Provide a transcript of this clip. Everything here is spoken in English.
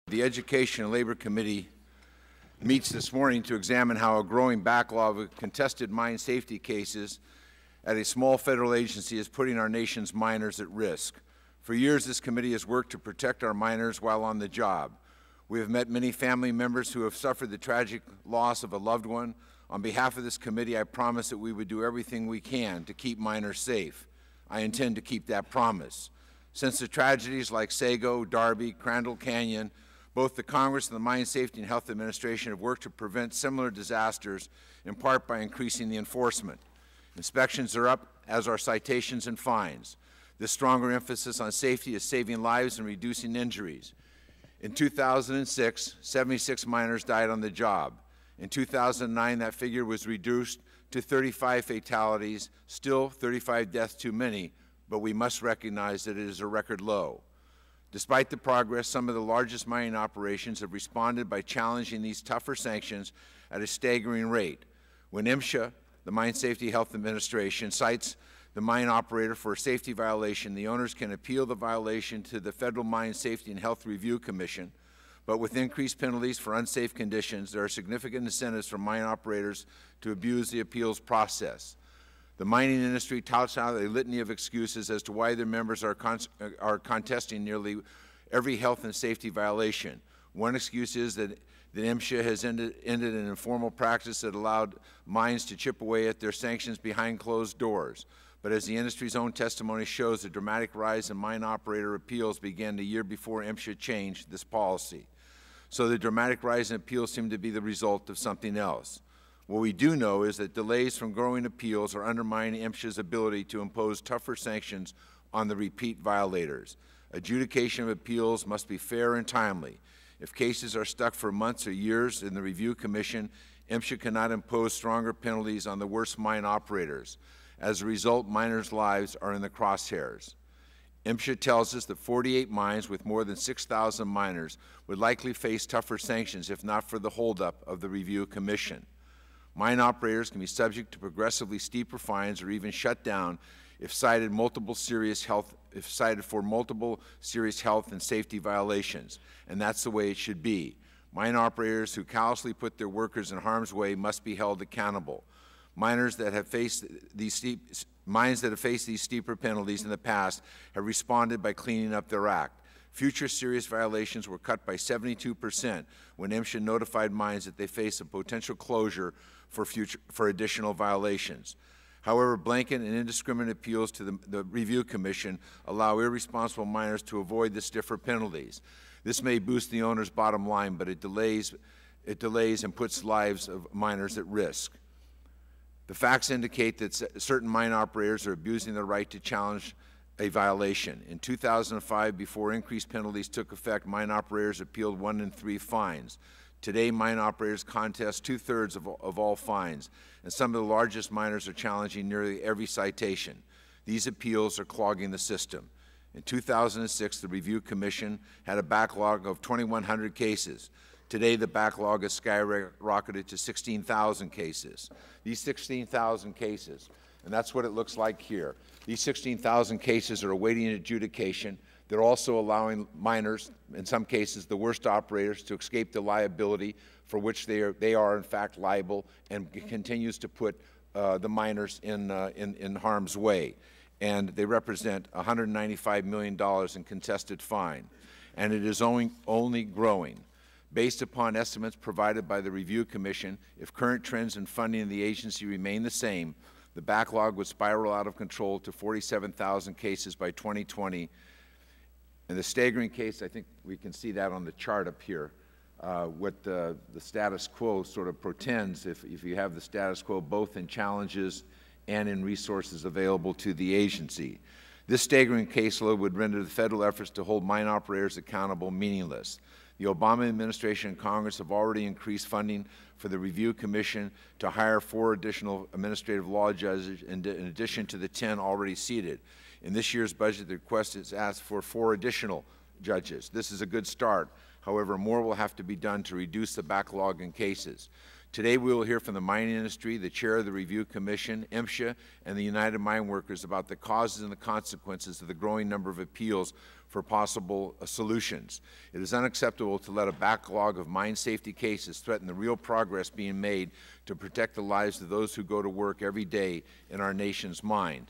The Education and Labor Committee meets this morning to examine how a growing backlog of contested mine safety cases at a small federal agency is putting our nation's miners at risk. For years, this committee has worked to protect our miners while on the job. We have met many family members who have suffered the tragic loss of a loved one. On behalf of this committee, I promise that we would do everything we can to keep miners safe. I intend to keep that promise. Since the tragedies like Sago, Darby, Crandall Canyon, both the Congress and the Mine Safety and Health Administration have worked to prevent similar disasters, in part by increasing the enforcement. Inspections are up, as are citations and fines. This stronger emphasis on safety is saving lives and reducing injuries. In 2006, 76 miners died on the job. In 2009, that figure was reduced to 35 fatalities, still 35 deaths too many, but we must recognize that it is a record low. Despite the progress, some of the largest mining operations have responded by challenging these tougher sanctions at a staggering rate. When MSHA, the Mine Safety Health Administration, cites the mine operator for a safety violation, the owners can appeal the violation to the Federal Mine Safety and Health Review Commission. But with increased penalties for unsafe conditions, there are significant incentives for mine operators to abuse the appeals process. The mining industry touts out a litany of excuses as to why their members are contesting nearly every health and safety violation. One excuse is that MSHA has ended an informal practice that allowed mines to chip away at their sanctions behind closed doors. But as the industry's own testimony shows, the dramatic rise in mine operator appeals began the year before MSHA changed this policy. So the dramatic rise in appeals seemed to be the result of something else. What we do know is that delays from growing appeals are undermining MSHA's ability to impose tougher sanctions on the repeat violators. Adjudication of appeals must be fair and timely. If cases are stuck for months or years in the Review Commission, MSHA cannot impose stronger penalties on the worst mine operators. As a result, miners' lives are in the crosshairs. MSHA tells us that 48 mines with more than 6,000 miners would likely face tougher sanctions if not for the holdup of the Review Commission. Mine operators can be subject to progressively steeper fines or even shut down if cited for multiple serious health and safety violations, and that's the way it should be. Mine operators who callously put their workers in harm's way must be held accountable. Mines that have faced these steeper penalties in the past have responded by cleaning up their act. Future serious violations were cut by 72% when MSHA notified mines that they face a potential closure for additional violations. However, blanket and indiscriminate appeals to the Review Commission allow irresponsible miners to avoid the stiffer penalties. This may boost the owner's bottom line, but it delays and puts lives of miners at risk. The facts indicate that certain mine operators are abusing their right to challenge a violation. In 2005, before increased penalties took effect, mine operators appealed 1 in 3 fines. Today, mine operators contest 2/3 of all fines, and some of the largest miners are challenging nearly every citation. These appeals are clogging the system. In 2006, the Review Commission had a backlog of 2,100 cases. Today, the backlog has skyrocketed to 16,000 cases. These 16,000 cases, and that's what it looks like here. These 16,000 cases are awaiting adjudication. They're also allowing miners, in some cases the worst operators, to escape the liability for which they are in fact liable, and continues to put the miners in harm's way. And they represent $195 million in contested fine. And it is only growing. Based upon estimates provided by the Review Commission, if current trends in funding of the agency remain the same, the backlog would spiral out of control to 47,000 cases by 2020. And the staggering case, I think we can see that on the chart up here, what the status quo sort of portends if you have the status quo both in challenges and in resources available to the agency. This staggering caseload would render the federal efforts to hold mine operators accountable meaningless. The Obama administration and Congress have already increased funding for the Review Commission to hire 4 additional administrative law judges in addition to the 10 already seated. In this year's budget, the request is asked for 4 additional judges. This is a good start. However, more will have to be done to reduce the backlog in cases. Today we will hear from the mining industry, the Chair of the Review Commission, MSHA, and the United Mine Workers about the causes and the consequences of the growing number of appeals for possible solutions. It is unacceptable to let a backlog of mine safety cases threaten the real progress being made to protect the lives of those who go to work every day in our nation's mine.